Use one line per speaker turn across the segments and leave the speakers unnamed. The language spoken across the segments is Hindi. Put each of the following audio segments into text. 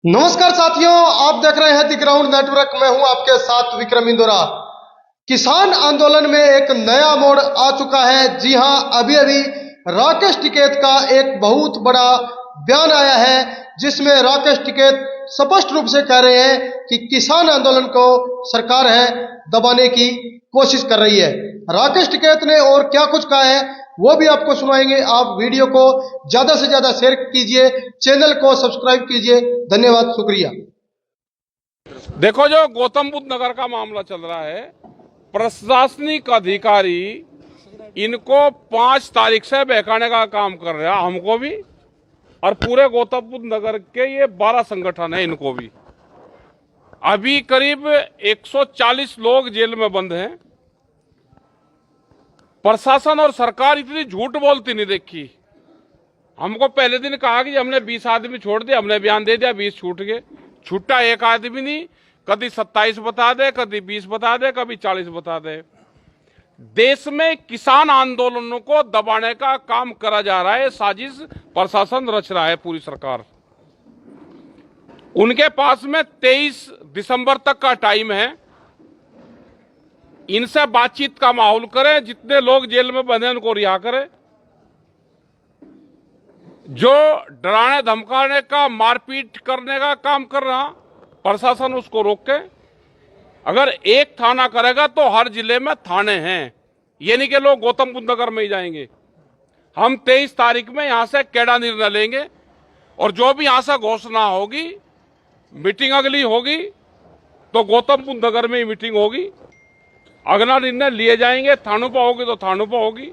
नमस्कार साथियों, आप देख रहे हैं द ग्राउंड नेटवर्क। मैं हूं आपके साथ विक्रम इंदौरा। किसान आंदोलन में एक नया मोड़ आ चुका है। जी हां, अभी अभी राकेश टिकैत का एक बहुत बड़ा बयान आया है, जिसमें राकेश टिकैत स्पष्ट रूप से कह रहे हैं कि किसान आंदोलन को सरकार है दबाने की कोशिश कर रही है। राकेश टिकैत ने और क्या कुछ कहा है वो भी आपको सुनाएंगे। आप वीडियो को ज्यादा से ज्यादा शेयर कीजिए, चैनल को सब्सक्राइब कीजिए। धन्यवाद, शुक्रिया।
देखो, जो गौतम बुद्ध नगर का मामला चल रहा है, प्रशासनिक अधिकारी इनको 5 तारीख से बहकाने का काम कर रहा है, हमको भी और पूरे गौतम बुद्ध नगर के ये 12 संगठन है, इनको भी। अभी करीब 140 लोग जेल में बंद हैं। प्रशासन और सरकार इतनी झूठ बोलती नहीं देखी। हमको पहले दिन कहा कि हमने 20 आदमी छोड़ दिया, हमने बयान दे दिया, 20 छूट गए। छूटा एक आदमी नहीं, कभी 27 बता दे, कभी 20 बता दे, कभी 40 बता दे। देश में किसान आंदोलनों को दबाने का काम करा जा रहा है, साजिश प्रशासन रच रहा है, पूरी सरकार। उनके पास में 23 दिसंबर तक का टाइम है। इनसे बातचीत का माहौल करें, जितने लोग जेल में बंधे उनको रिहा करें। जो डराने धमकाने का, मारपीट करने का काम कर रहा प्रशासन, उसको रोके। अगर एक थाना करेगा तो हर जिले में थाने हैं, ये नहीं कि लोग गौतम बुद्ध नगर में ही जाएंगे। हम 23 तारीख में यहां से कैडा निर्णय लेंगे और जो भी यहां से घोषणा होगी, मीटिंग अगली होगी तो गौतम बुद्ध नगर में ही मीटिंग होगी। अगला निर्णय लिए जाएंगे, थानों पर होगी तो थानों पर होगी।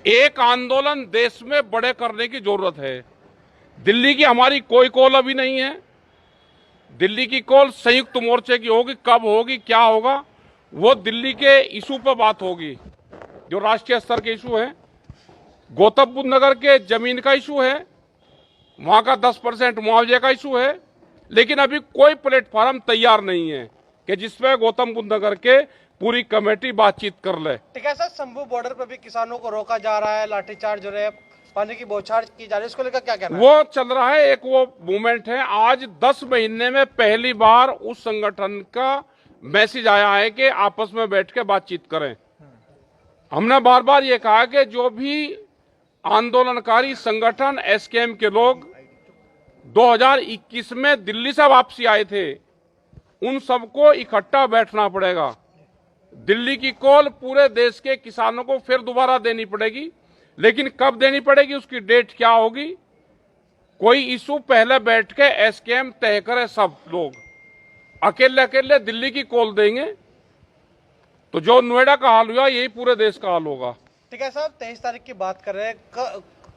एक आंदोलन देश में बड़े करने की जरूरत है। दिल्ली की हमारी कोई कॉल अभी नहीं है। दिल्ली की कॉल संयुक्त मोर्चे की होगी। कब होगी, क्या होगा, वो दिल्ली के इशू पर बात होगी, जो राष्ट्रीय स्तर के इशू है। गौतम बुद्ध नगर के जमीन का इशू है, वहां का 10% मुआवजे का इशू है। लेकिन अभी कोई प्लेटफॉर्म तैयार नहीं है कि जिसपे गौतम बुद्ध नगर के पूरी कमेटी बातचीत कर ले।
ठीक है सर, शंभू बॉर्डर पर भी किसानों को रोका जा रहा है, लाठीचार्ज हो रहे हैं, पानी की बौछार की जा रही है, इसको लेकर क्या कहना है?
वो चल रहा है, एक वो मूवमेंट है। आज 10 महीने में पहली बार उस संगठन का मैसेज आया है कि आपस में बैठ के बातचीत करें। हमने बार बार ये कहा कि जो भी आंदोलनकारी संगठन, एसकेएम के लोग 2021 में दिल्ली से वापसी आए थे, उन सबको इकट्ठा बैठना पड़ेगा। दिल्ली की कॉल पूरे देश के किसानों को फिर दोबारा देनी पड़ेगी, लेकिन कब देनी पड़ेगी, उसकी डेट क्या होगी, कोई इशू पहले बैठ के एसकेएम तय करे। सब लोग अकेले अकेले दिल्ली की कॉल देंगे तो जो नोएडा का हाल हुआ, यही पूरे देश का हाल होगा।
ठीक है साहब, 23 तारीख की बात कर रहे हैं,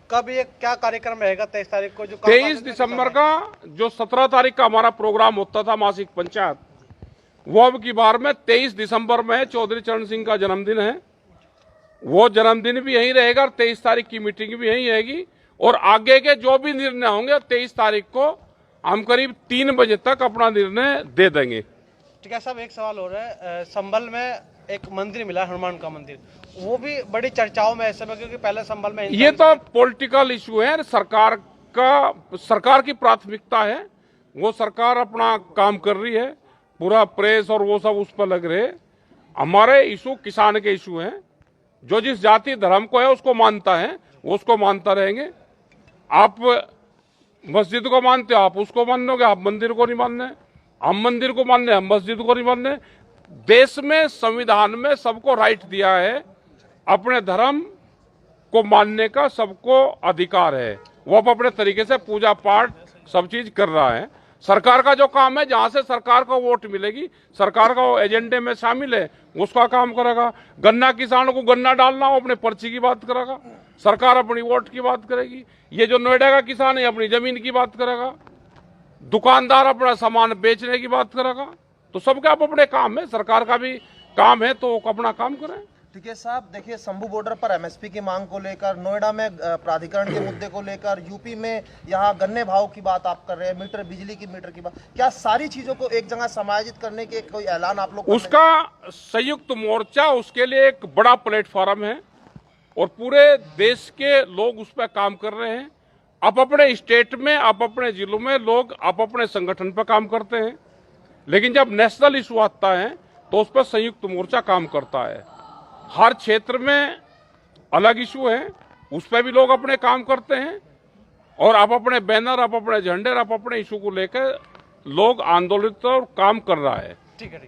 कब ये क्या कार्यक्रम रहेगा 23 तारीख को? जो
23 दिसंबर का, जो 17 तारीख का हमारा प्रोग्राम होता था मासिक पंचायत, वो अब की बार में 23 दिसंबर में है। चौधरी चरण सिंह का जन्मदिन है, वो जन्मदिन भी यहीं रहेगा और 23 तारीख की मीटिंग भी यहीं रहेगी। और आगे के जो भी निर्णय होंगे 23 तारीख को हम करीब 3 बजे तक अपना निर्णय दे देंगे।
ठीक है साहब, एक सवाल हो रहा है, संभल में एक मंदिर मिला, हनुमान का मंदिर, वो भी बड़ी चर्चाओं में ऐसे में, क्योंकि पहले संभल में
ये तो पॉलिटिकल इशू है, सरकार की प्राथमिकता है, वो सरकार अपना काम कर रही है, पूरा प्रेस और वो सब उस पर लग रहे। हमारे इशू किसान के इशू हैं। जो जिस जाति धर्म को है उसको मानता है, वो उसको मानता रहेंगे। आप मस्जिद को मानते हो, आप उसको मानोगे, आप मंदिर को नहीं मानने। हम मंदिर को मानने, हम मस्जिद को नहीं मानने। देश में, संविधान में सबको राइट दिया है, अपने धर्म को मानने का सबको अधिकार है। वो अपने तरीके से पूजा पाठ सब चीज कर रहा है। सरकार का जो काम है, जहां से सरकार को वोट मिलेगी, सरकार का वो एजेंडे में शामिल है, उसका काम करेगा। गन्ना किसानों को गन्ना डालना हो, अपने पर्ची की बात करेगा, सरकार अपनी वोट की बात करेगी। ये जो नोएडा का किसान है, अपनी जमीन की बात करेगा, दुकानदार अपना सामान बेचने की बात करेगा। तो सबके अपने काम है, सरकार का भी काम है, तो अपना काम करें।
ठीक है साहब, देखिए, शंभू बॉर्डर पर एमएसपी की मांग को लेकर, नोएडा में प्राधिकरण के मुद्दे को लेकर, यूपी में यहाँ गन्ने भाव की बात आप कर रहे हैं, मीटर बिजली की मीटर की बात, क्या सारी चीजों को एक जगह समायोजित करने के कोई ऐलान आप लोग?
उसका संयुक्त मोर्चा, उसके लिए एक बड़ा प्लेटफॉर्म है और पूरे देश के लोग उस पर काम कर रहे हैं। आप अपने स्टेट में, आप अपने जिलों में लोग आप अपने संगठन पर काम करते हैं, लेकिन जब नेशनल इशू आता है तो उस पर संयुक्त मोर्चा काम करता है। हर क्षेत्र में अलग इशू है, उस पर भी लोग अपने काम करते हैं और आप अपने बैनर, आप अपने झंडे, आप अपने इशू को लेकर लोग आंदोलित और काम कर रहा है।
ठीक है।